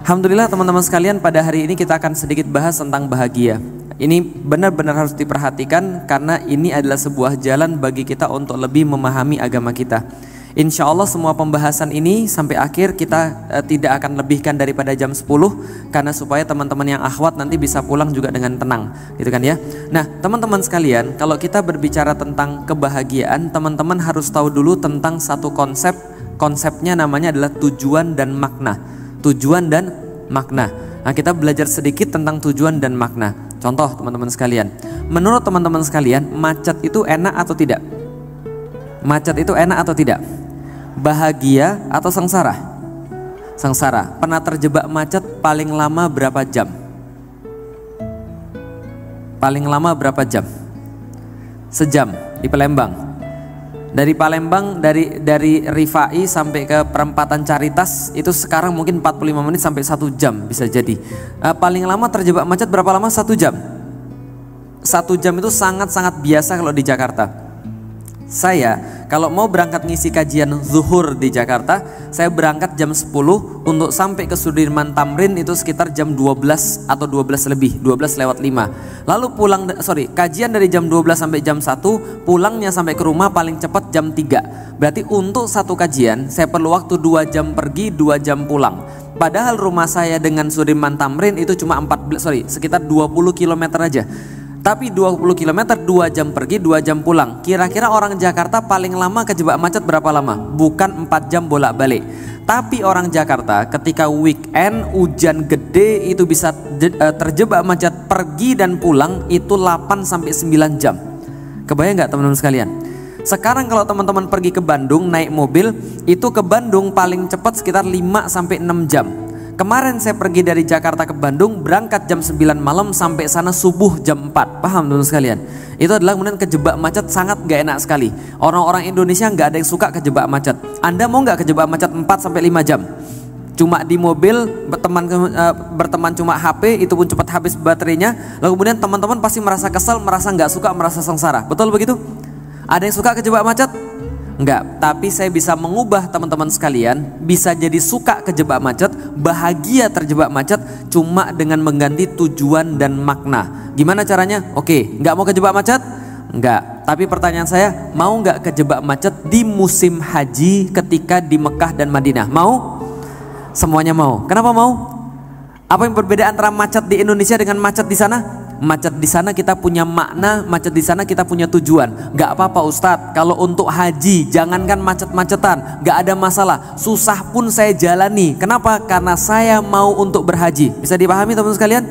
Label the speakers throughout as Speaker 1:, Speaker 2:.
Speaker 1: Alhamdulillah teman-teman sekalian, pada hari ini kita akan sedikit bahas tentang bahagia. Ini benar-benar harus diperhatikan karena ini adalah sebuah jalan bagi kita untuk lebih memahami agama kita. Insya Allah semua pembahasan ini sampai akhir kita tidak akan lebihkan daripada jam 10, karena supaya teman-teman yang akhwat nanti bisa pulang juga dengan tenang, gitu kan ya. Nah teman-teman sekalian, kalau kita berbicara tentang kebahagiaan, teman-teman harus tahu dulu tentang satu konsep. Konsepnya namanya adalah tujuan dan makna. Tujuan dan makna. Nah kita belajar sedikit tentang tujuan dan makna. Contoh teman-teman sekalian, menurut teman-teman sekalian, macet itu enak atau tidak? Macet itu enak atau tidak? Bahagia atau sengsara? Sengsara. Pernah terjebak macet paling lama berapa jam? Paling lama berapa jam? Sejam di Palembang. Dari Palembang, dari Rifai sampai ke perempatan Caritas itu sekarang mungkin 45 menit sampai 1 jam bisa jadi. Paling lama terjebak macet berapa lama? 1 jam. 1 jam itu sangat-sangat biasa kalau di Jakarta. Saya kalau mau berangkat ngisi kajian zuhur di Jakarta, saya berangkat jam 10 untuk sampai ke Sudirman Tamrin itu sekitar jam 12 atau 12 lebih, 12 lewat 5. Lalu kajian dari jam 12 sampai jam 1, pulangnya sampai ke rumah paling cepat jam 3. Berarti untuk satu kajian saya perlu waktu 2 jam pergi, 2 jam pulang. Padahal rumah saya dengan Sudirman Tamrin itu cuma sekitar 20 km aja. Tapi 20 km 2 jam pergi 2 jam pulang. Kira-kira orang Jakarta paling lama kejebak macet berapa lama? Bukan 4 jam bolak-balik. Tapi orang Jakarta ketika weekend hujan gede itu bisa terjebak macet pergi dan pulang itu 8 sampai 9 jam. Kebayang nggak teman-teman sekalian? Sekarang kalau teman-teman pergi ke Bandung naik mobil, itu ke Bandung paling cepat sekitar 5 sampai 6 jam. Kemarin saya pergi dari Jakarta ke Bandung, berangkat jam 9 malam sampai sana subuh jam 4. Paham teman-teman sekalian? Itu adalah kemudian kejebak macet sangat gak enak sekali. Orang-orang Indonesia gak ada yang suka kejebak macet. Anda mau gak kejebak macet 4 sampai 5 jam? Cuma di mobil berteman cuma HP, itu pun cepat habis baterainya. Lalu kemudian teman-teman pasti merasa kesal, merasa gak suka, merasa sengsara. Betul begitu? Ada yang suka kejebak macet? Enggak, tapi saya bisa mengubah teman-teman sekalian bisa jadi suka kejebak macet, bahagia terjebak macet cuma dengan mengganti tujuan dan makna. Gimana caranya? Oke, enggak mau kejebak macet? Enggak, tapi pertanyaan saya, mau enggak kejebak macet di musim haji ketika di Mekah dan Madinah? Mau? Semuanya mau. Kenapa mau? Apa yang berbeda antara macet di Indonesia dengan macet di sana? Macet di sana kita punya makna, macet di sana kita punya tujuan. Gak apa-apa Ustadz, kalau untuk haji jangankan macet-macetan, gak ada masalah. Susah pun saya jalani. Kenapa? Karena saya mau untuk berhaji. Bisa dipahami teman-teman sekalian?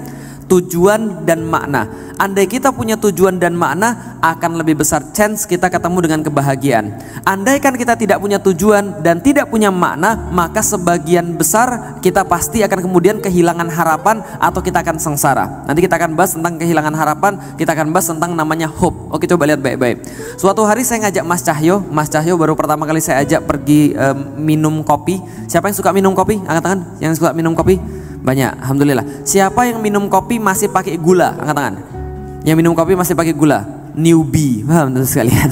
Speaker 1: Tujuan dan makna. Andai kita punya tujuan dan makna, akan lebih besar chance kita ketemu dengan kebahagiaan. Andaikan kita tidak punya tujuan dan tidak punya makna, maka sebagian besar kita pasti akan kemudian kehilangan harapan atau kita akan sengsara. Nanti kita akan bahas tentang kehilangan harapan, kita akan bahas tentang namanya hope. Oke, coba lihat baik-baik. Suatu hari saya ngajak Mas Cahyo baru pertama kali saya ajak pergi minum kopi. Siapa yang suka minum kopi? Angkat tangan yang suka minum kopi. Banyak, alhamdulillah. Siapa yang minum kopi masih pakai gula? Angkat tangan. Yang minum kopi masih pakai gula? Newbie, paham teman sekalian?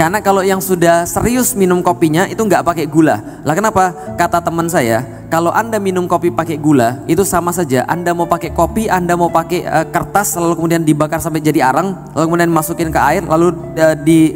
Speaker 1: Karena kalau yang sudah serius minum kopinya itu nggak pakai gula. Lah kenapa? Kata teman saya, kalau Anda minum kopi pakai gula itu sama saja. Anda mau pakai kopi, Anda mau pakai kertas lalu kemudian dibakar sampai jadi arang, lalu kemudian masukin ke air, lalu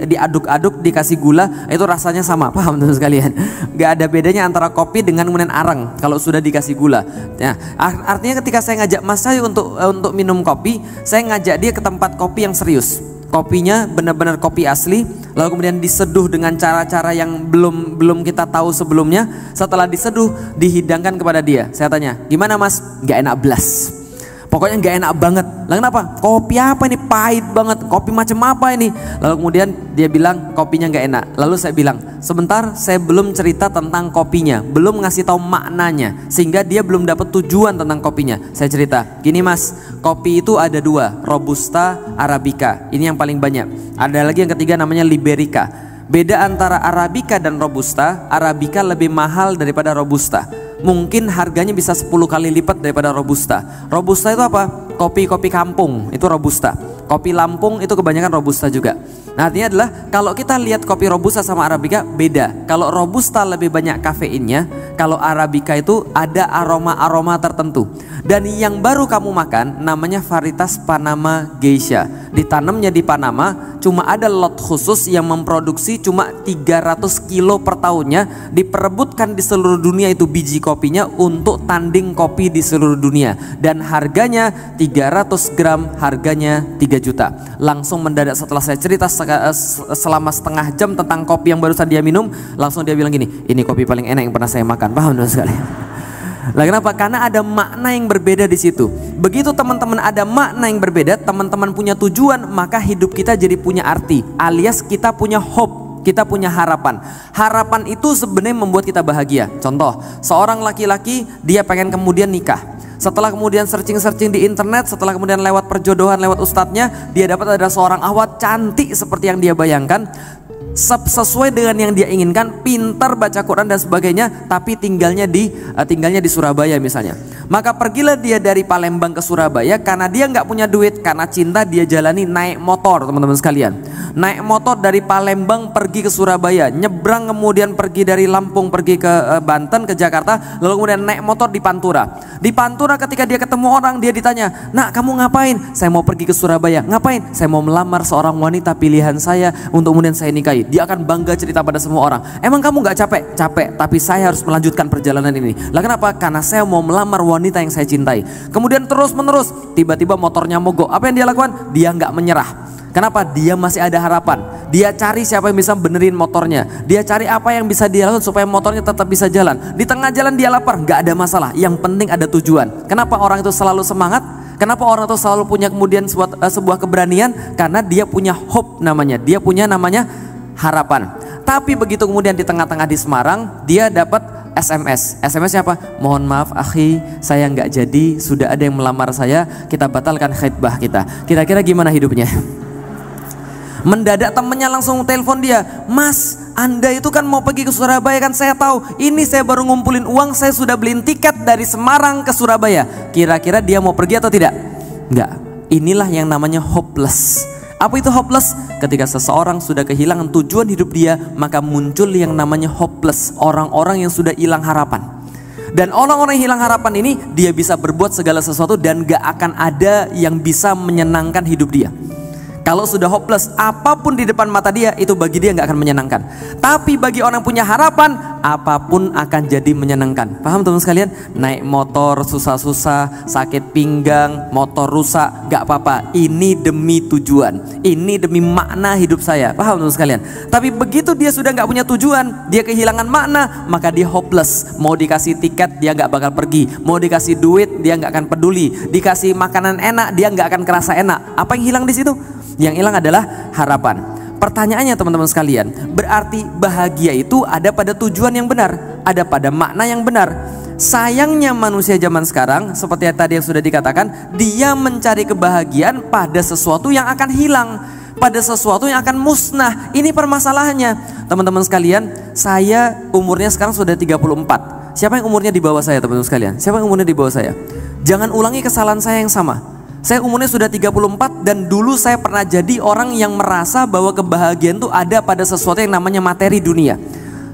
Speaker 1: diaduk-aduk dikasih gula, itu rasanya sama. Paham teman sekalian? Nggak ada bedanya antara kopi dengan kemudian arang kalau sudah dikasih gula. Nah, artinya ketika saya ngajak Mas Cahyo untuk minum kopi, saya ngajak dia ke tempat kopi yang serius. Kopinya benar-benar kopi asli, lalu kemudian diseduh dengan cara-cara yang belum kita tahu sebelumnya. Setelah diseduh, dihidangkan kepada dia. Saya tanya, gimana Mas? Gak enak belas. Pokoknya gak enak banget. Lah kenapa? Kopi apa ini? Pahit banget. Kopi macam apa ini? Lalu kemudian dia bilang kopinya gak enak. Lalu saya bilang, sebentar, saya belum cerita tentang kopinya, belum ngasih tahu maknanya, sehingga dia belum dapat tujuan tentang kopinya. Saya cerita, gini Mas, kopi itu ada 2, Robusta, Arabica. Ini yang paling banyak. Ada lagi yang ketiga namanya Liberica. Beda antara Arabica dan Robusta, Arabica lebih mahal daripada Robusta. Mungkin harganya bisa 10 kali lipat daripada Robusta. Robusta itu apa? Kopi-kopi kampung, itu Robusta. Kopi Lampung itu kebanyakan Robusta juga. Nah, artinya adalah kalau kita lihat kopi Robusta sama Arabica beda. Kalau Robusta lebih banyak kafeinnya, kalau Arabica itu ada aroma-aroma tertentu. Dan yang baru kamu makan namanya varietas Panama Geisha. Ditanamnya di Panama, cuma ada lot khusus yang memproduksi cuma 300 kilo per tahunnya, diperebutkan di seluruh dunia itu biji kopinya untuk tanding kopi di seluruh dunia. Dan harganya 300 gram harganya 3 juta. Langsung mendadak setelah saya cerita selama setengah jam tentang kopi yang barusan dia minum, langsung dia bilang gini, ini kopi paling enak yang pernah saya makan. Paham dong sekali? Lah kenapa? Karena ada makna yang berbeda di situ. Begitu teman-teman ada makna yang berbeda, teman-teman punya tujuan, maka hidup kita jadi punya arti, alias kita punya hope, kita punya harapan. Harapan itu sebenarnya membuat kita bahagia. Contoh, seorang laki-laki dia pengen kemudian nikah. Setelah kemudian searching di internet, setelah kemudian lewat perjodohan, lewat ustadznya, dia dapat ada seorang awat cantik seperti yang dia bayangkan, sesuai dengan yang dia inginkan, pintar baca Quran dan sebagainya, tapi tinggalnya di Surabaya misalnya. Maka pergilah dia dari Palembang ke Surabaya karena dia nggak punya duit, karena cinta dia jalani naik motor, teman-teman sekalian. Naik motor dari Palembang pergi ke Surabaya, nyebrang kemudian pergi dari Lampung pergi ke Banten, ke Jakarta, lalu kemudian naik motor di Pantura. Di Pantura ketika dia ketemu orang, dia ditanya, "Nak, kamu ngapain?" "Saya mau pergi ke Surabaya." "Ngapain?" "Saya mau melamar seorang wanita pilihan saya untuk kemudian saya nikahi." Dia akan bangga cerita pada semua orang. "Emang kamu nggak capek?" "Capek, tapi saya harus melanjutkan perjalanan ini." "Lah kenapa?" "Karena saya mau melamar wanita yang saya cintai." Kemudian terus menerus, tiba-tiba motornya mogok. Apa yang dia lakukan? Dia nggak menyerah. Kenapa? Dia masih ada harapan. Dia cari siapa yang bisa benerin motornya. Dia cari apa yang bisa dia lakukan supaya motornya tetap bisa jalan. Di tengah jalan dia lapar, nggak ada masalah. Yang penting ada tujuan. Kenapa orang itu selalu semangat? Kenapa orang itu selalu punya kemudian sebuah keberanian? Karena dia punya hope namanya. Dia punya namanya harapan. Tapi begitu kemudian di tengah-tengah di Semarang, dia dapat SMS. SMS-nya apa? "Mohon maaf akhi, saya nggak jadi, sudah ada yang melamar saya, kita batalkan khitbah kita." Kira-kira gimana hidupnya? Mendadak temennya langsung telepon dia, "Mas, Anda itu kan mau pergi ke Surabaya kan, saya tahu. Ini saya baru ngumpulin uang, saya sudah beliin tiket dari Semarang ke Surabaya." Kira-kira dia mau pergi atau tidak? Enggak. Inilah yang namanya hopeless. Apa itu hopeless? Ketika seseorang sudah kehilangan tujuan hidup dia, maka muncul yang namanya hopeless, orang-orang yang sudah hilang harapan. Dan orang-orang yang hilang harapan ini, dia bisa berbuat segala sesuatu dan gak akan ada yang bisa menyenangkan hidup dia. Kalau sudah hopeless, apapun di depan mata dia itu bagi dia nggak akan menyenangkan. Tapi bagi orang yang punya harapan, apapun akan jadi menyenangkan. Paham teman sekalian? Naik motor susah-susah, sakit pinggang, motor rusak, nggak apa-apa. Ini demi tujuan, ini demi makna hidup saya. Paham teman sekalian? Tapi begitu dia sudah nggak punya tujuan, dia kehilangan makna, maka dia hopeless. Mau dikasih tiket dia nggak bakal pergi, mau dikasih duit dia nggak akan peduli, dikasih makanan enak dia nggak akan kerasa enak. Apa yang hilang di situ? Yang hilang adalah harapan. Pertanyaannya teman-teman sekalian, berarti bahagia itu ada pada tujuan yang benar, ada pada makna yang benar. Sayangnya manusia zaman sekarang, seperti yang tadi yang sudah dikatakan, dia mencari kebahagiaan pada sesuatu yang akan hilang, pada sesuatu yang akan musnah. Ini permasalahannya. Teman-teman sekalian, saya umurnya sekarang sudah 34. Siapa yang umurnya di bawah saya, teman-teman sekalian? Siapa yang umurnya di bawah saya? Jangan ulangi kesalahan saya yang sama. Saya umurnya sudah 34 dan dulu saya pernah jadi orang yang merasa bahwa kebahagiaan itu ada pada sesuatu yang namanya materi dunia.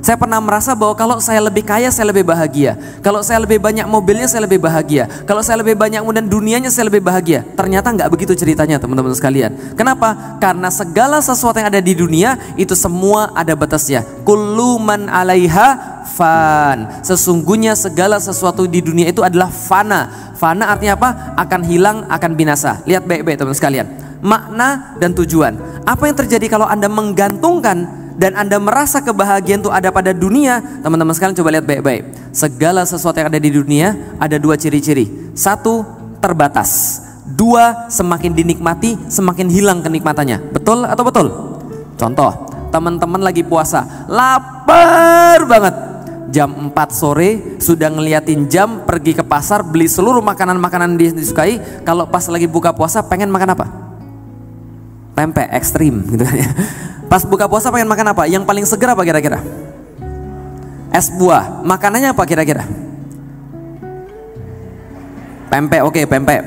Speaker 1: Saya pernah merasa bahwa kalau saya lebih kaya saya lebih bahagia, kalau saya lebih banyak mobilnya saya lebih bahagia, kalau saya lebih banyak kemudian dunianya saya lebih bahagia. Ternyata nggak begitu ceritanya teman-teman sekalian. Kenapa? Karena segala sesuatu yang ada di dunia itu semua ada batasnya. Kullu man 'alaiha fan. Sesungguhnya segala sesuatu di dunia itu adalah fana. Fana artinya apa? Akan hilang, akan binasa. Lihat baik-baik teman-teman sekalian. Makna dan tujuan. Apa yang terjadi kalau Anda menggantungkan dan Anda merasa kebahagiaan itu ada pada dunia? Teman-teman sekalian coba lihat baik-baik. Segala sesuatu yang ada di dunia ada dua ciri-ciri. Satu, terbatas. Dua, semakin dinikmati semakin hilang kenikmatannya. Betul atau betul? Contoh, teman-teman lagi puasa, lapar banget. Jam 4 sore sudah ngeliatin jam, pergi ke pasar beli seluruh makanan-makanan disukai. Kalau pas lagi buka puasa pengen makan apa? Pempek ekstrim gitu kan ya. Pas buka puasa pengen makan apa? Yang paling seger apa kira-kira? Es buah. Makanannya apa kira-kira? Pempek, oke, pempek.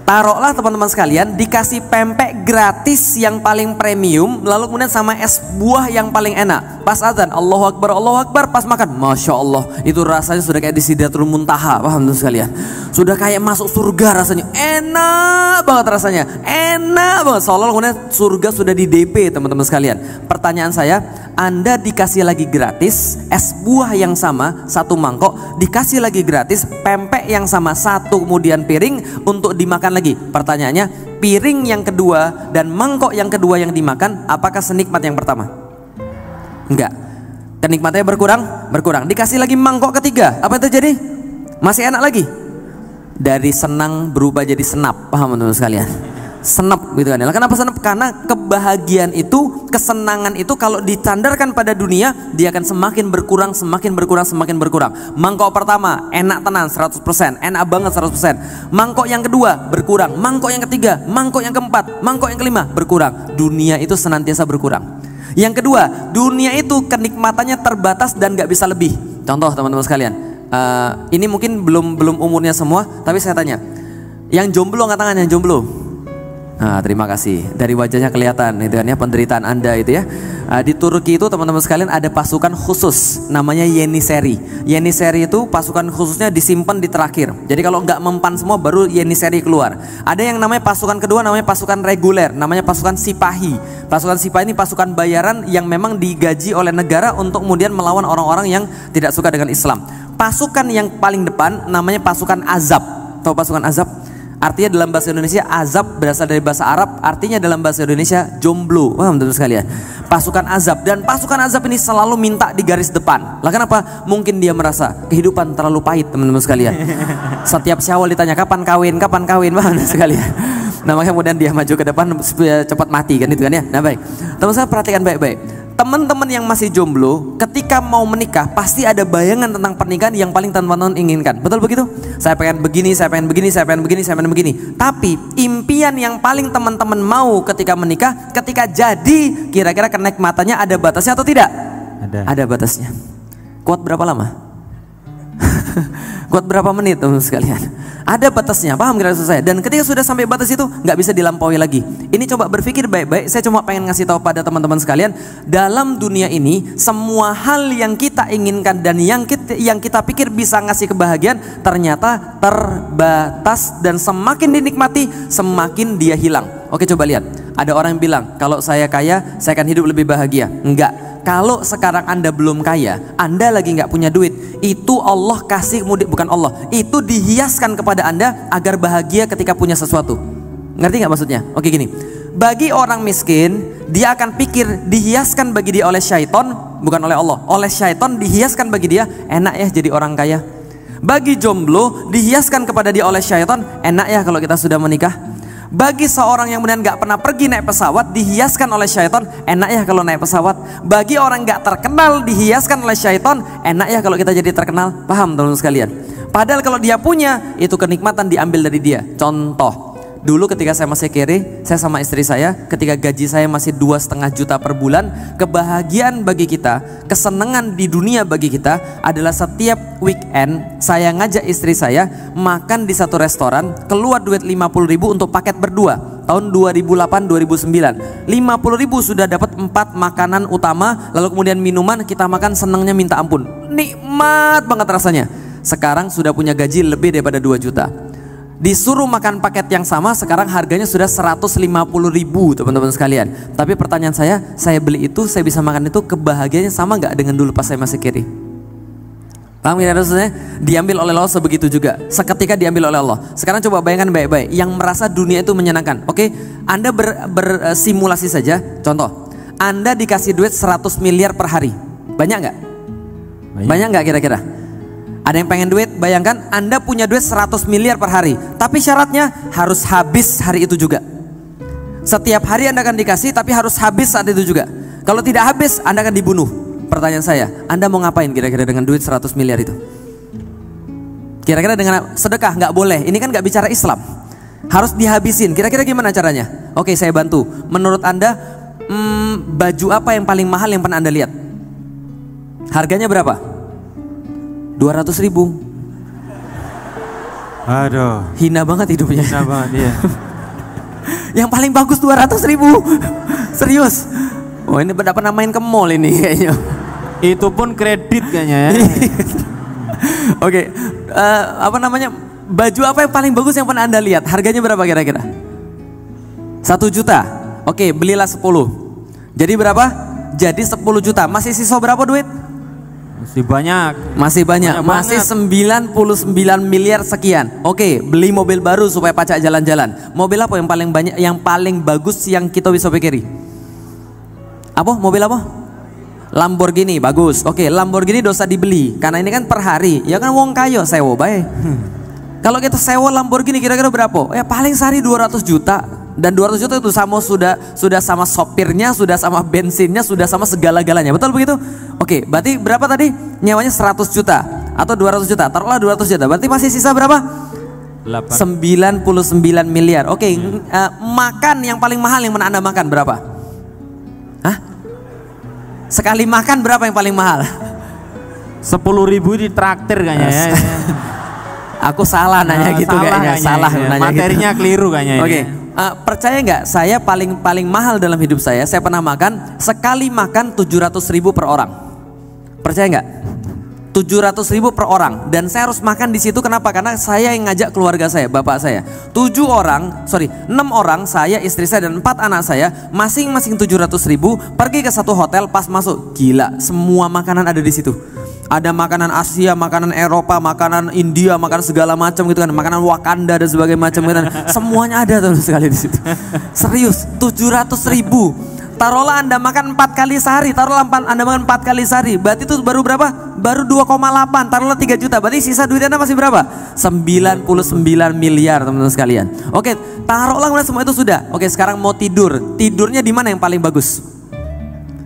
Speaker 1: Taruhlah teman-teman sekalian dikasih pempek gratis yang paling premium, lalu kemudian sama es buah yang paling enak. Pas azan Allahu Akbar, pas makan Masya Allah, itu rasanya sudah kayak di Sidratul Muntaha, paham teman sekalian? Sudah kayak masuk surga rasanya, enak banget rasanya, enak banget, seolah-olah kemudian surga sudah di DP teman-teman sekalian. Pertanyaan saya, Anda dikasih lagi gratis es buah yang sama satu mangkok, dikasih lagi gratis pempek yang sama satu kemudian piring untuk dimakan lagi. Pertanyaannya, piring yang kedua dan mangkok yang kedua yang dimakan, apakah senikmat yang pertama? Enggak. Kenikmatannya berkurang. Dikasih lagi mangkok ketiga, apa yang terjadi? Masih enak lagi. Dari senang berubah jadi senap, paham teman-teman sekalian? Senap gitu kan. Kenapa senap? Karena kebahagiaan itu, kesenangan itu kalau dicandarkan pada dunia, dia akan semakin berkurang. Mangkok pertama enak tenan 100%, enak banget 100%. Mangkok yang kedua berkurang, mangkok yang ketiga, mangkok yang keempat, mangkok yang kelima berkurang. Dunia itu senantiasa berkurang. Yang kedua, dunia itu kenikmatannya terbatas dan gak bisa lebih. Contoh teman-teman sekalian, ini mungkin belum umurnya semua, tapi saya tanya, yang jomblo angkat tangan, yang jomblo. Nah, terima kasih. Dari wajahnya kelihatan itu kan ya, penderitaan Anda itu ya. Di Turki itu teman-teman sekalian ada pasukan khusus namanya Yeniseri. Yeniseri itu pasukan khususnya disimpan di terakhir. Jadi kalau nggak mempan semua baru Yeniseri keluar. Ada yang namanya pasukan kedua namanya pasukan reguler, namanya pasukan Sipahi. Pasukan Sipahi ini pasukan bayaran yang memang digaji oleh negara untuk kemudian melawan orang-orang yang tidak suka dengan Islam. Pasukan yang paling depan namanya pasukan Azab. Tahu pasukan Azab? Artinya dalam bahasa Indonesia azab berasal dari bahasa Arab, artinya dalam bahasa Indonesia jomblo. Paham teman-teman sekalian? Pasukan azab, dan pasukan azab ini selalu minta di garis depan. Lah kenapa? Mungkin dia merasa kehidupan terlalu pahit teman-teman sekalian. Setiap Syawal ditanya kapan kawin, paham teman-teman sekalian? Nah makanya kemudian dia maju ke depan supaya cepat mati kan itu kan ya. Nah baik, teman-teman perhatikan baik-baik. Teman-teman yang masih jomblo ketika mau menikah pasti ada bayangan tentang pernikahan yang paling teman-teman inginkan. Betul begitu? Saya pengen begini, saya pengen begini, saya pengen begini, saya pengen begini. Tapi impian yang paling teman-teman mau ketika menikah, ketika jadi, kira-kira kenikmatannya ada batasnya atau tidak? Ada batasnya. Kuat berapa lama? Kuat berapa menit teman-teman sekalian? Ada batasnya, paham kira-kira saya? Dan ketika sudah sampai batas itu nggak bisa dilampaui lagi. Ini coba berpikir baik-baik. Saya cuma pengen ngasih tahu pada teman-teman sekalian, dalam dunia ini semua hal yang kita inginkan dan yang kita pikir bisa ngasih kebahagiaan ternyata terbatas, dan semakin dinikmati semakin dia hilang. Oke, coba lihat. Ada orang yang bilang kalau saya kaya saya akan hidup lebih bahagia. Enggak. Kalau sekarang Anda belum kaya, Anda lagi nggak punya duit, itu Allah kasih, bukan Allah, itu dihiaskan kepada Anda agar bahagia ketika punya sesuatu. Ngerti nggak maksudnya? Oke gini, bagi orang miskin, dia akan pikir dihiaskan bagi dia oleh syaiton, bukan oleh Allah. Oleh syaiton dihiaskan bagi dia, enak ya jadi orang kaya. Bagi jomblo, dihiaskan kepada dia oleh syaiton, enak ya kalau kita sudah menikah. Bagi seorang yang kemudian gak pernah pergi naik pesawat, dihiaskan oleh syaiton, enak ya kalau naik pesawat. Bagi orang gak terkenal, dihiaskan oleh syaiton, enak ya kalau kita jadi terkenal. Paham teman-teman sekalian? Padahal kalau dia punya, itu kenikmatan diambil dari dia. Contoh, dulu ketika saya masih kere, saya sama istri saya, ketika gaji saya masih 2,5 juta per bulan, kebahagiaan bagi kita, kesenangan di dunia bagi kita adalah setiap weekend saya ngajak istri saya makan di satu restoran, keluar duit 50.000 untuk paket berdua. Tahun 2008-2009, 50.000 sudah dapat 4 makanan utama, lalu kemudian minuman, kita makan senangnya minta ampun, nikmat banget rasanya. Sekarang sudah punya gaji lebih daripada 2 juta. Disuruh makan paket yang sama, sekarang harganya sudah 150.000 teman-teman sekalian. Tapi pertanyaan saya beli itu, saya bisa makan itu, kebahagiaannya sama nggak dengan dulu pas saya masih kiri? Paham ya maksudnya? Diambil oleh Allah sebegitu juga, seketika diambil oleh Allah. Sekarang coba bayangkan baik-baik, yang merasa dunia itu menyenangkan. Oke, Anda bersimulasi saja. Contoh, Anda dikasih duit 100 miliar per hari, banyak nggak? Banyak nggak kira-kira? Ada yang pengen duit? Bayangkan Anda punya duit 100 miliar per hari, tapi syaratnya harus habis hari itu juga. Setiap hari Anda akan dikasih, tapi harus habis saat itu juga. Kalau tidak habis, Anda akan dibunuh. Pertanyaan saya, Anda mau ngapain kira-kira dengan duit 100 miliar itu? Kira-kira dengan sedekah? Nggak boleh, ini kan nggak bicara Islam. Harus dihabisin, kira-kira gimana caranya? Oke, saya bantu. Menurut Anda, baju apa yang paling mahal yang pernah Anda lihat? Harganya berapa? 200.000.
Speaker 2: Aduh.
Speaker 1: Hina banget hidupnya.
Speaker 2: Hina banget, iya.
Speaker 1: Yang paling bagus 200.000. Serius. Oh ini udah pernah main ke mall ini kayaknya.
Speaker 2: Itu pun kredit kayaknya ya.
Speaker 1: Oke, apa namanya, baju apa yang paling bagus yang pernah Anda lihat? Harganya berapa kira-kira? 1 juta. Oke, belilah 10. Jadi berapa? Jadi 10 juta. Masih sisa berapa duit?
Speaker 2: Masih banyak.
Speaker 1: Masih banyak. Masih 99 miliar sekian. Oke, beli mobil baru supaya pacak jalan-jalan. Mobil apa yang paling banyak, yang paling bagus yang kita bisa pikiri? Apa? Mobil apa? Lamborghini, bagus. Oke, Lamborghini dosa dibeli karena ini kan per hari. Ya kan wong kayo sewa bae. Kalau kita sewa Lamborghini kira-kira berapa? Ya paling sehari 200 juta. Dan 200 juta itu sama sudah sama sopirnya, sudah sama bensinnya, sudah sama segala-galanya. Betul begitu? Oke, berarti berapa tadi? Nyewanya 100 juta atau 200 juta. Taruhlah 200 juta. Berarti masih sisa berapa? 99 miliar. Oke, makan yang paling mahal yang mana Anda makan berapa? Hah? Sekali makan berapa yang paling mahal?
Speaker 2: 10.000 di traktir kayaknya ya.
Speaker 1: Aku salah nanya gitu kayaknya. Salah nanya gitu.
Speaker 2: Materinya keliru kayaknya.
Speaker 1: Oke. Percaya nggak? Saya paling mahal dalam hidup saya pernah makan sekali makan 700.000 per orang. Percaya nggak? 700.000 per orang. Dan saya harus makan di situ. Kenapa? Karena saya yang ngajak keluarga saya, bapak saya. 6 orang, saya, istri saya dan 4 anak saya, masing-masing 700.000 pergi ke satu hotel. Pas masuk, gila, semua makanan ada di situ. Ada makanan Asia, makanan Eropa, makanan India, makanan segala macam gitu kan, makanan Wakanda dan sebagainya macam gitu kan. Semuanya ada tuh sekali di situ. Serius, 700.000. Taruhlah Anda makan 4 kali sehari, taruhlah Anda makan 4 kali sehari, berarti itu baru berapa? Baru 2,8, taruhlah 3 juta, berarti sisa duit Anda masih berapa? 99 miliar teman-teman sekalian. Oke, taruhlah semua itu sudah. Oke, sekarang mau tidur, tidurnya di mana yang paling bagus?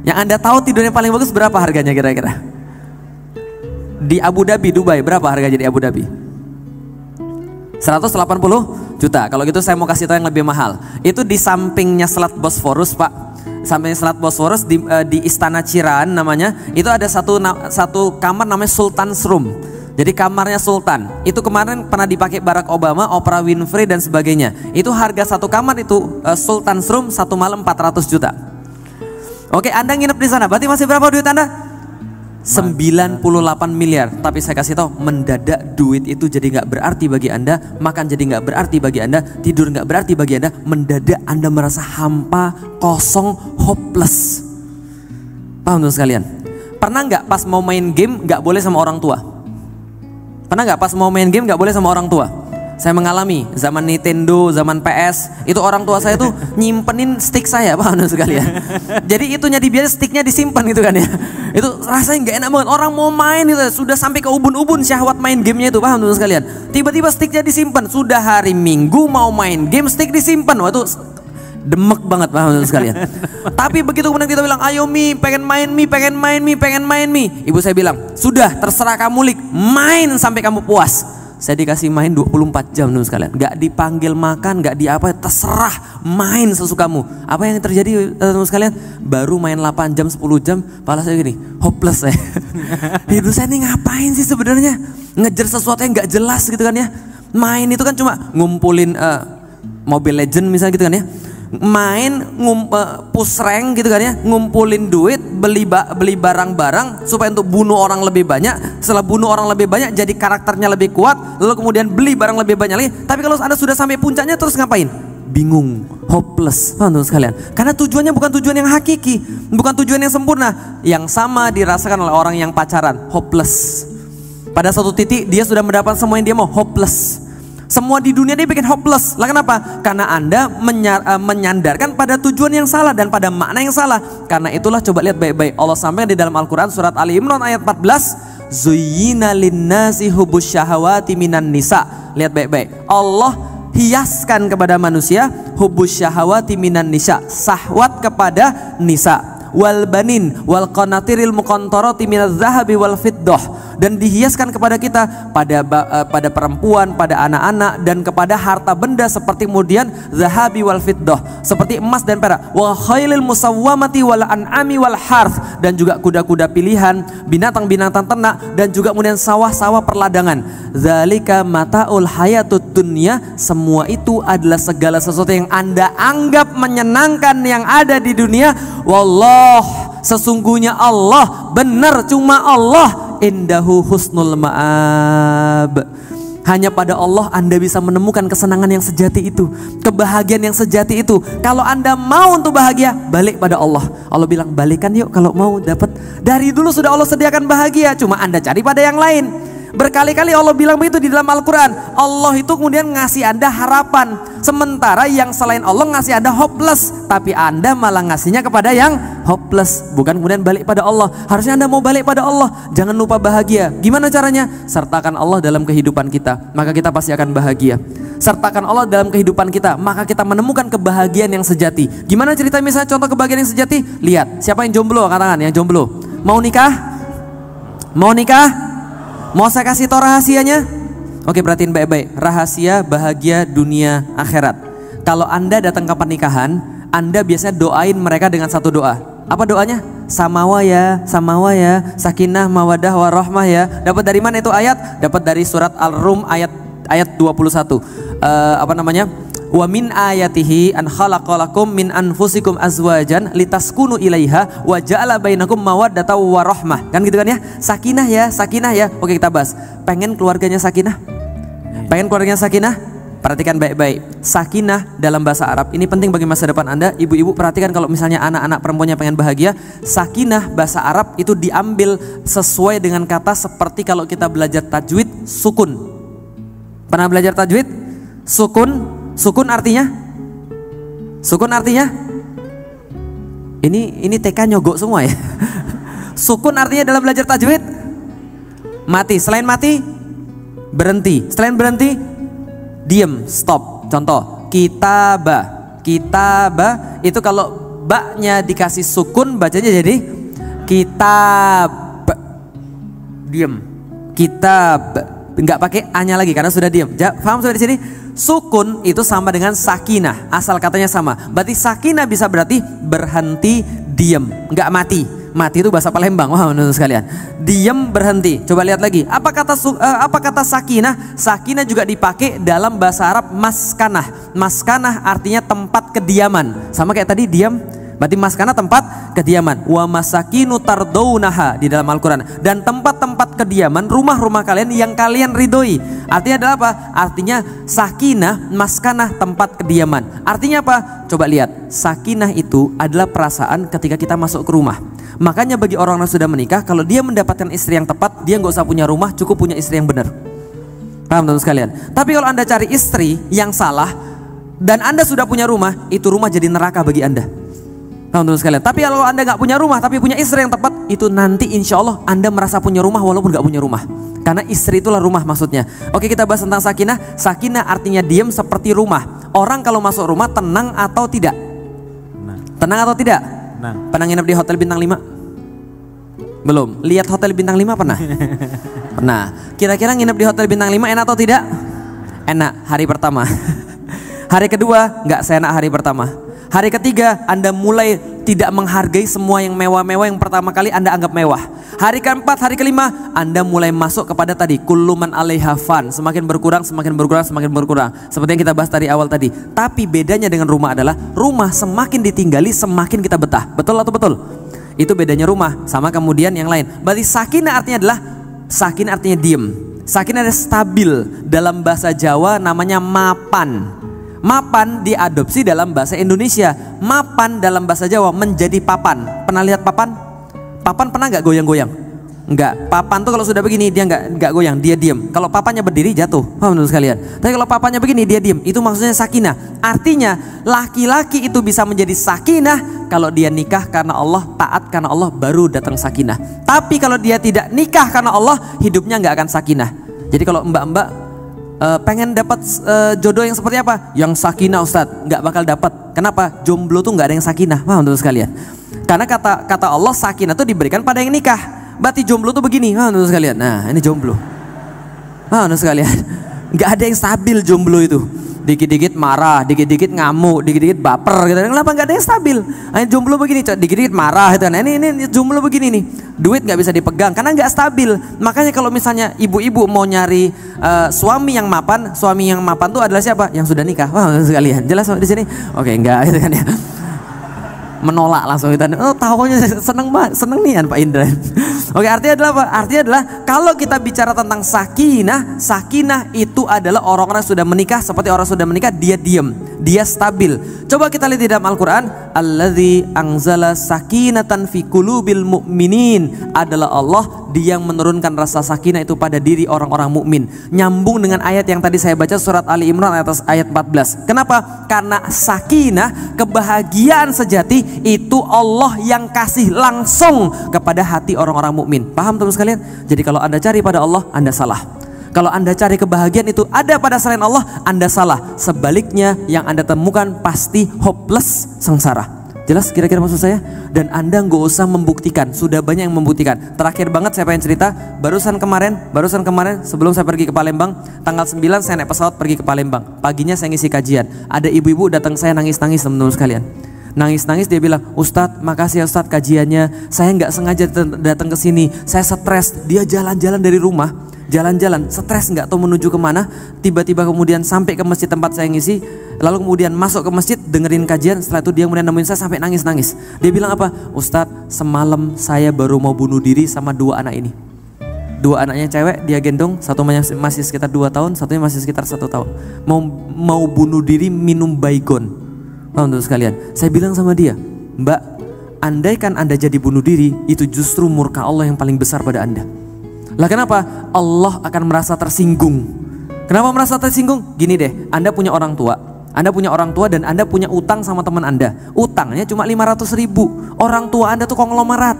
Speaker 1: Yang Anda tahu tidur yang paling bagus berapa harganya kira-kira? Di Abu Dhabi, Dubai, berapa harganya di Abu Dhabi? 180 juta. Kalau gitu saya mau kasih tahu yang lebih mahal. Itu di sampingnya Selat Bosforus, Pak. Sampingnya Selat Bosforus di Istana Ciraan namanya. Itu ada satu kamar namanya Sultan's Room. Jadi kamarnya Sultan. Itu kemarin pernah dipakai Barack Obama, Oprah Winfrey dan sebagainya. Itu harga satu kamar itu Sultan's Room 1 malam 400 juta. Oke, Anda nginep di sana. Berarti masih berapa duit Anda? 98 miliar. Tapi saya kasih tahu, mendadak duit itu jadi nggak berarti bagi Anda, makan jadi nggak berarti bagi Anda, tidur nggak berarti bagi Anda. Mendadak Anda merasa hampa, kosong, hopeless. Paham tuh sekalian? Pernah nggak pas mau main game nggak boleh sama orang tua? Pernah nggak pas mau main game nggak boleh sama orang tua? Saya mengalami zaman Nintendo, zaman PS, itu orang tua saya tuh nyimpenin stick saya, paham sekali ya. Jadi itunya dibiarin, sticknya disimpan gitu kan ya. Itu rasanya nggak enak banget. Orang mau main itu sudah sampai ke ubun-ubun syahwat main gamenya itu, paham sekalian. Tiba-tiba sticknya disimpan, sudah hari Minggu mau main game, stick disimpan, wah itu demek banget, paham sekalian. Tapi begitu kemudian kita bilang, ayo Mi, pengen main Mi, pengen main Mi, pengen main Mi. Ibu saya bilang, sudah terserah kamu Lik, main sampai kamu puas. Saya dikasih main 24 jam teman sekalian. Gak dipanggil makan, gak di apa, terserah main sesukamu. Apa yang terjadi teman sekalian? Baru main 8 jam, 10 jam, kepala saya gini, hopeless saya. Hidup saya ini ngapain sih sebenarnya? Ngejar sesuatu yang gak jelas gitu kan ya. Main itu kan cuma ngumpulin Mobile Legend misalnya gitu kan ya. Main push rank gitu kan ya, ngumpulin duit, beli barang-barang supaya untuk bunuh orang lebih banyak. Setelah bunuh orang lebih banyak jadi karakternya lebih kuat, lalu kemudian beli barang lebih banyak lagi. Tapi kalau Anda sudah sampai puncaknya terus ngapain? Bingung, hopeless, teman-teman sekalian. Karena tujuannya bukan tujuan yang hakiki, bukan tujuan yang sempurna. Yang sama dirasakan oleh orang yang pacaran, hopeless. Pada suatu titik dia sudah mendapat semua yang dia mau, hopeless. Semua di dunia dia bikin hopeless. Lah kenapa? Karena Anda menyandarkan pada tujuan yang salah dan pada makna yang salah. Karena itulah coba lihat baik-baik. Allah sampaikan di dalam Al-Quran surat Ali Imran ayat 14. Zuyyina linnasi hubbus syahawati minan nisa. Lihat baik-baik. Allah hiaskan kepada manusia hubbus syahawati minan nisa. Syahwat kepada nisa. wal banin wal qanatiril muqantarati minadz zahabi wal fiddah, dan dihiaskan kepada kita pada perempuan, pada anak-anak, dan kepada harta benda seperti kemudian zahabi wal fiddah, seperti emas dan perak, wa khailil musawwamati wal an'ami wal harth, dan juga kuda-kuda pilihan, binatang-binatang ternak, dan juga kemudian sawah-sawah perladangan. Zalika mataul hayatud dunya, semua itu adalah segala sesuatu yang Anda anggap menyenangkan yang ada di dunia. Wallah, sesungguhnya Allah, benar cuma Allah, indahu husnul ma'ab. Hanya pada Allah Anda bisa menemukan kesenangan yang sejati itu, kebahagiaan yang sejati itu. Kalau Anda mau untuk bahagia, balik pada Allah. Allah bilang balikan yuk kalau mau dapat. Dari dulu sudah Allah sediakan bahagia, cuma Anda cari pada yang lain. Berkali-kali Allah bilang begitu di dalam Al-Quran. Allah itu kemudian ngasih Anda harapan, sementara yang selain Allah ngasih Anda hopeless. Tapi Anda malah ngasihnya kepada yang hopeless, bukan kemudian balik pada Allah. Harusnya Anda mau balik pada Allah. Jangan lupa bahagia. Gimana caranya? Sertakan Allah dalam kehidupan kita, maka kita pasti akan bahagia. Sertakan Allah dalam kehidupan kita, maka kita menemukan kebahagiaan yang sejati. Gimana cerita misalnya contoh kebahagiaan yang sejati? Lihat, siapa yang jomblo? Katakan yang jomblo. Mau nikah? Mau nikah? Mau saya kasih tau rahasianya? Oke, perhatiin baik-baik. Rahasia bahagia dunia akhirat. Kalau Anda datang ke pernikahan, Anda biasanya doain mereka dengan satu doa. Apa doanya? Samawa ya, sakinah, mawadah, warahmah ya. Dapat dari mana itu ayat? Dapat dari surat Al-Rum ayat 21. Wa min ayatihi an khalaqalakum min anfusikum azwajan litaskunu ilaiha wa ja'ala bainakum mawaddatan wa rahmah. Kan gitu kan ya? Sakinah ya. Oke, kita bahas. Pengen keluarganya sakinah? Pengen keluarganya sakinah? Perhatikan baik-baik. Sakinah dalam bahasa Arab ini penting bagi masa depan Anda. Ibu-ibu perhatikan, kalau misalnya anak-anak perempuannya pengen bahagia, sakinah bahasa Arab itu diambil sesuai dengan kata seperti kalau kita belajar tajwid, sukun. Pernah belajar tajwid? Sukun artinya? Ini TK nyogok semua ya. Sukun artinya dalam belajar tajwid mati. Selain mati, berhenti. Selain berhenti, diem, stop. Contoh, kitabah itu kalau ba-nya dikasih sukun bacanya jadi kitab. Diem. Kitab. Enggak pakai a-nya lagi karena sudah diem. Paham sudah di sini? Sukun itu sama dengan sakinah, asal katanya sama. Berarti sakinah bisa berarti berhenti, diem, enggak mati. Mati itu bahasa Palembang, wah menurut sekalian. Diem, berhenti. Coba lihat lagi. Apa kata sakinah? Sakinah juga dipakai dalam bahasa Arab maskanah. Maskanah artinya tempat kediaman. Sama kayak tadi diam. Berarti maskanah tempat kediaman. Wa masakinu tardaunaha di dalam Al-Quran. Dan tempat-tempat kediaman, rumah-rumah kalian yang kalian ridhoi. Artinya adalah apa? Artinya sakinah, maskanah, tempat kediaman. Artinya apa? Coba lihat. Sakinah itu adalah perasaan ketika kita masuk ke rumah. Makanya bagi orang yang sudah menikah, kalau dia mendapatkan istri yang tepat, dia nggak usah punya rumah, cukup punya istri yang benar. Paham teman-teman sekalian? Tapi kalau Anda cari istri yang salah dan Anda sudah punya rumah, itu rumah jadi neraka bagi Anda. Teman-teman sekalian. Tapi kalau Anda nggak punya rumah tapi punya istri yang tepat, itu nanti insya Allah Anda merasa punya rumah walaupun nggak punya rumah. Karena istri itulah rumah maksudnya. Oke, kita bahas tentang sakinah. Sakinah artinya diam seperti rumah. Orang kalau masuk rumah tenang atau tidak? Tenang atau tidak? Pernah nginep di hotel bintang 5? Belum. Lihat hotel bintang 5 pernah? Pernah. Kira-kira nginep di hotel bintang 5 enak atau tidak? Enak hari pertama. Hari kedua nggak seenak hari pertama. Hari ketiga Anda mulai tidak menghargai semua yang mewah-mewah yang pertama kali Anda anggap mewah. Hari keempat, hari kelima Anda mulai masuk kepada tadi kullu man 'alaiha fan, semakin berkurang, semakin berkurang, semakin berkurang. Seperti yang kita bahas tadi awal tadi. Tapi bedanya dengan rumah adalah rumah semakin ditinggali semakin kita betah. Betul atau betul? Itu bedanya rumah sama kemudian yang lain. Berarti sakinah artinya adalah, sakinah artinya diem. Sakinah adalah stabil. Dalam bahasa Jawa namanya mapan. Mapan diadopsi dalam bahasa Indonesia. Mapan dalam bahasa Jawa menjadi papan. Pernah lihat papan? Papan pernah nggak goyang-goyang? Enggak. Papan tuh kalau sudah begini dia nggak goyang, dia diam. Kalau papannya berdiri jatuh. Paham menurut sekalian? Tapi kalau papannya begini dia diam. Itu maksudnya sakinah. Artinya laki-laki itu bisa menjadi sakinah kalau dia nikah karena Allah, taat karena Allah, baru datang sakinah. Tapi kalau dia tidak nikah karena Allah, hidupnya nggak akan sakinah. Jadi kalau mbak-mbak pengen dapat jodoh yang seperti apa? Yang sakinah Ustadz, nggak bakal dapat. Kenapa? Jomblo tuh nggak ada yang sakinah. Paham teman sekalian? Karena kata Allah sakinah itu diberikan pada yang nikah. Berarti jomblo tuh begini, teman sekalian. Nah, ini jomblo. Teman sekalian, nggak ada yang stabil jomblo itu. Dikit-dikit marah, dikit-dikit ngamuk, dikit-dikit baper gitu. Kenapa nggak ada yang stabil? Ini jomblo begini, dikit-dikit marah gitu. Nah, ini jomblo begini nih. Duit nggak bisa dipegang karena nggak stabil. Makanya kalau misalnya ibu-ibu mau nyari suami yang mapan tuh adalah siapa? Yang sudah nikah. Wah, sekalian. Jelas di sini? Oke, enggak gitu kan ya. Menolak langsung kita. Oh, tahunya seneng banget, seneng nih Pak Indra. Oke, artinya adalah apa? Artinya adalah kalau kita bicara tentang sakinah itu adalah orang-orang yang sudah menikah. Seperti orang sudah menikah, dia diam, dia stabil. Coba kita lihat di dalam Al-Quran, alladzi anzala sakinatan fi qulubil mu'minin, adalah Allah dia yang menurunkan rasa sakinah itu pada diri orang-orang mukmin. Nyambung dengan ayat yang tadi saya baca surat Ali Imran ayat 14. Kenapa? Karena sakinah, kebahagiaan sejati itu Allah yang kasih langsung kepada hati orang-orang mukmin. Paham teman sekalian? Jadi kalau Anda cari pada Allah, Anda salah. Kalau Anda cari kebahagiaan itu ada pada selain Allah, Anda salah. Sebaliknya yang Anda temukan pasti hopeless, sengsara. Jelas kira-kira maksud saya? Dan Anda nggak usah membuktikan, sudah banyak yang membuktikan. Terakhir banget saya pengen cerita, barusan kemarin sebelum saya pergi ke Palembang, tanggal 9 saya naik pesawat pergi ke Palembang. Paginya saya ngisi kajian, ada ibu-ibu datang saya nangis-nangis teman-teman sekalian. Nangis-nangis dia bilang, Ustadz makasih ya Ustadz kajiannya, saya nggak sengaja datang ke sini, saya stres. Dia jalan-jalan dari rumah, jalan-jalan stres nggak tahu menuju kemana, tiba-tiba kemudian sampai ke masjid tempat saya ngisi, lalu kemudian masuk ke masjid dengerin kajian, setelah itu dia kemudian nemuin saya sampai nangis-nangis. Dia bilang apa? Ustadz, semalam saya baru mau bunuh diri sama 2 anak ini. 2 anaknya cewek dia gendong, satu masih sekitar 2 tahun, satunya masih sekitar 1 tahun. Mau bunuh diri minum baygon. Teman-teman sekalian, saya bilang sama dia, Mbak, andaikan Anda jadi bunuh diri, itu justru murka Allah yang paling besar pada Anda. Lah kenapa? Allah akan merasa tersinggung. Kenapa merasa tersinggung? Gini deh, Anda punya orang tua dan Anda punya utang sama teman Anda. Utangnya cuma 500.000. Orang tua Anda tuh konglomerat.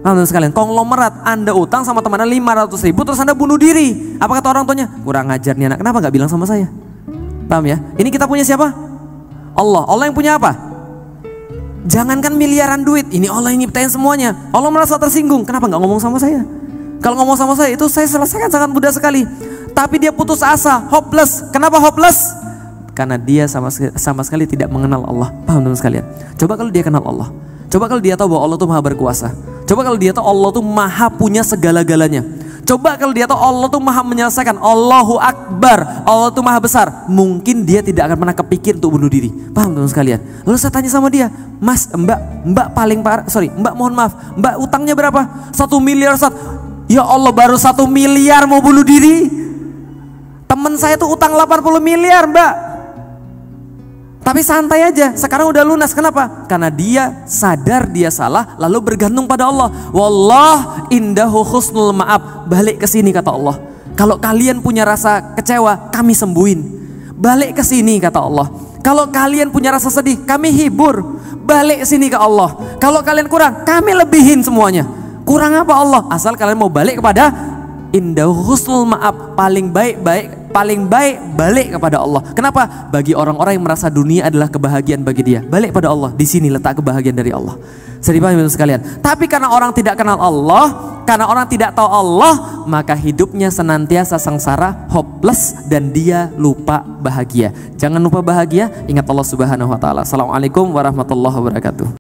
Speaker 1: Teman-teman sekalian, konglomerat. Anda utang sama teman Anda 500.000, terus Anda bunuh diri. Apa kata orang tuanya? Kurang ajar nih anak, kenapa gak bilang sama saya? Paham ya? Ini kita punya siapa? Allah yang punya apa? Jangankan miliaran duit, ini Allah yang nyiptain semuanya. Allah merasa tersinggung, kenapa gak ngomong sama saya? Kalau ngomong sama saya itu saya selesaikan sangat mudah sekali. Tapi dia putus asa, hopeless. Kenapa hopeless? Karena dia sama sekali tidak mengenal Allah. Paham teman sekalian? Coba kalau dia kenal Allah, coba kalau dia tahu bahwa Allah itu maha berkuasa, coba kalau dia tahu Allah itu maha punya segala-galanya, coba kalau dia tahu Allah itu maha menyelesaikan, Allahu Akbar, Allah itu maha besar, mungkin dia tidak akan pernah kepikir untuk bunuh diri. Paham teman sekalian? Lalu saya tanya sama dia, Mas, Mbak mohon maaf, Mbak utangnya berapa? 1 miliar Ustaz. Ya Allah, baru 1 miliar mau bunuh diri? Temen saya tuh utang 80 miliar Mbak. Tapi santai aja, sekarang udah lunas. Kenapa? Karena dia sadar dia salah, lalu bergantung pada Allah. Wallah indahu husnul ma'ab. Balik ke sini kata Allah. Kalau kalian punya rasa kecewa, kami sembuhin. Balik ke sini kata Allah. Kalau kalian punya rasa sedih, kami hibur. Balik ke sini ke Allah. Kalau kalian kurang, kami lebihin semuanya. Kurang apa Allah? Asal kalian mau balik kepada indahu husnul ma'ab, paling baik balik kepada Allah. Kenapa? Bagi orang-orang yang merasa dunia adalah kebahagiaan bagi dia, balik pada Allah. Di sini letak kebahagiaan dari Allah. Sedipahami sekalian. Tapi karena orang tidak kenal Allah, karena orang tidak tahu Allah, maka hidupnya senantiasa sengsara, hopeless, dan dia lupa bahagia. Jangan lupa bahagia, ingat Allah Subhanahu wa taala. Assalamualaikum warahmatullahi wabarakatuh.